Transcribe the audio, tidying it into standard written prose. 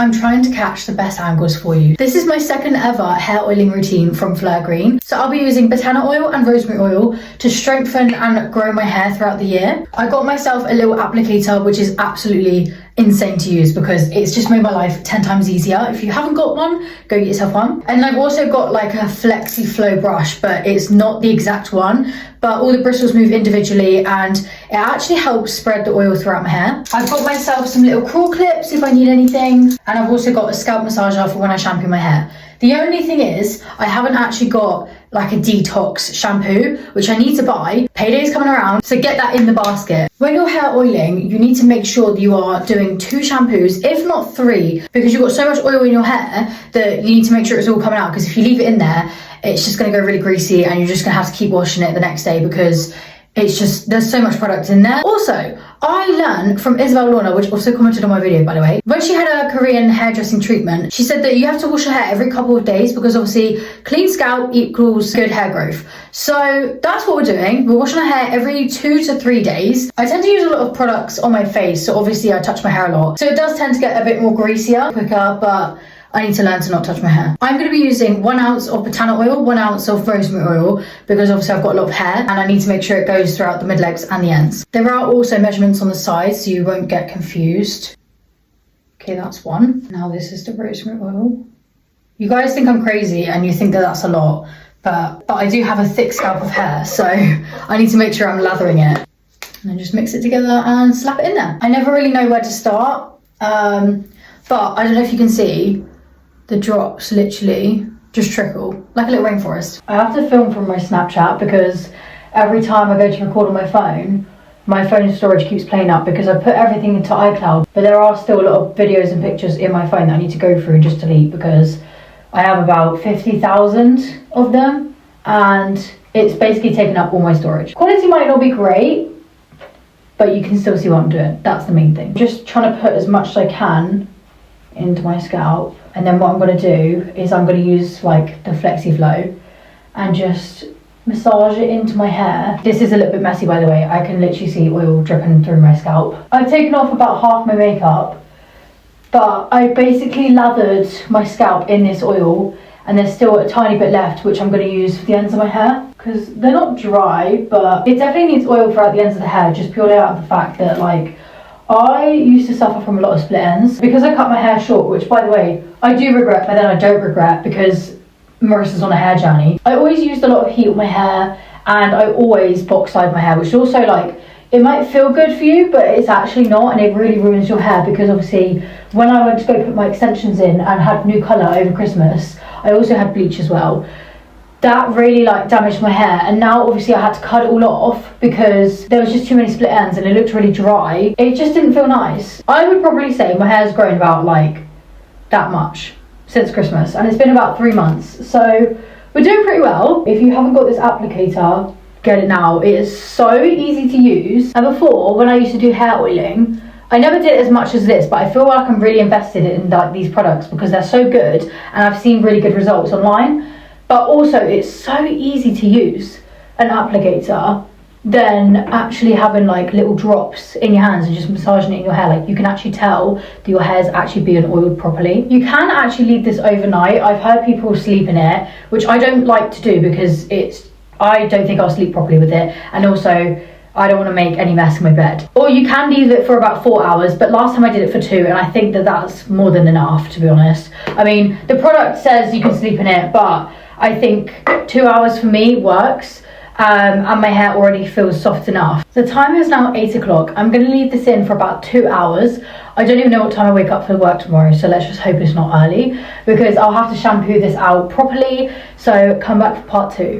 I'm trying to catch the best angles for you. This is my second ever hair oiling routine from Fleur Green. So I'll be using banana oil and rosemary oil to strengthen and grow my hair throughout the year. I got myself a little applicator, which is absolutely insane to use because it's just made my life 10 times easier. If you haven't got one, go get yourself one. And I've also got like a flexi flow brush, but it's not the exact one, but all the bristles move individually and it actually helps spread the oil throughout my hair. I've got myself some little claw clips if I need anything, and I've also got a scalp massager for when I shampoo my hair. The only thing is, I haven't actually got like a detox shampoo, which I need to buy. Payday's coming around, so get that in the basket. When you're hair oiling, you need to make sure that you are doing 2 shampoos, if not 3, because you've got so much oil in your hair that you need to make sure it's all coming out, because if you leave it in there, it's just gonna go really greasy and you're just gonna have to keep washing it the next day because it's just, there's so much product in there. Also, I learned from Isabel Lorna, which also commented on my video, by the way, when she had a Korean hairdressing treatment, she said that you have to wash your hair every couple of days because obviously clean scalp equals good hair growth. So that's what we're doing. We're washing our hair every 2 to 3 days. I tend to use a lot of products on my face, so obviously I touch my hair a lot. So it does tend to get a bit more greasier, quicker, but I need to learn to not touch my hair. I'm going to be using 1 ounce of banana oil, 1 ounce of rosemary oil, because obviously I've got a lot of hair and I need to make sure it goes throughout the mid legs and the ends. There are also measurements on the sides so you won't get confused. Okay, that's 1. Now this is the rosemary oil. You guys think I'm crazy and you think that that's a lot, but I do have a thick scalp of hair, so I need to make sure I'm lathering it. And then just mix it together and slap it in there. I never really know where to start, but I don't know if you can see, the drops literally just trickle like a little rainforest. I have to film from my Snapchat because every time I go to record on my phone storage keeps playing up because I put everything into iCloud, but there are still a lot of videos and pictures in my phone that I need to go through and just delete because I have about 50,000 of them and it's basically taken up all my storage. Quality might not be great, but you can still see what I'm doing. That's the main thing. Just trying to put as much as I can into my scalp, and then what I'm going to do is I'm going to use like the Flexi Flow and just massage it into my hair. This is a little bit messy, by the way. I can literally see oil dripping through my scalp. I've taken off about half my makeup, but I basically lathered my scalp in this oil and there's still a tiny bit left which I'm going to use for the ends of my hair because they're not dry, but it definitely needs oil throughout the ends of the hair, just purely out of the fact that like I used to suffer from a lot of split ends because I cut my hair short, which by the way, I do regret, but then I don't regret because Marissa's on a hair journey. I always used a lot of heat on my hair and I always box dyed my hair, which is also like, it might feel good for you, but it's actually not, and it really ruins your hair because obviously when I went to go put my extensions in and had new colour over Christmas, I also had bleach as well. That really like damaged my hair, and now obviously I had to cut it all off because there was just too many split ends and it looked really dry. It just didn't feel nice. I would probably say my hair's grown about like that much since Christmas, and it's been about 3 months, so we're doing pretty well. If you haven't got this applicator, get it now. It is so easy to use, and before when I used to do hair oiling, I never did as much as this, but I feel like I'm really invested in like these products because they're so good and I've seen really good results online. But also it's so easy to use an applicator than actually having like little drops in your hands and just massaging it in your hair. Like you can actually tell that your hair's actually being oiled properly. You can actually leave this overnight. I've heard people sleep in it, which I don't like to do because I don't think I'll sleep properly with it, and also I don't want to make any mess in my bed. Or you can leave it for about 4 hours, but last time I did it for 2 and I think that that's more than enough, to be honest. I mean, the product says you can sleep in it, but I think 2 hours for me works, and my hair already feels soft enough. The time is now 8 o'clock. I'm going to leave this in for about 2 hours. I don't even know what time I wake up for work tomorrow, so let's just hope it's not early because I'll have to shampoo this out properly. So come back for part 2.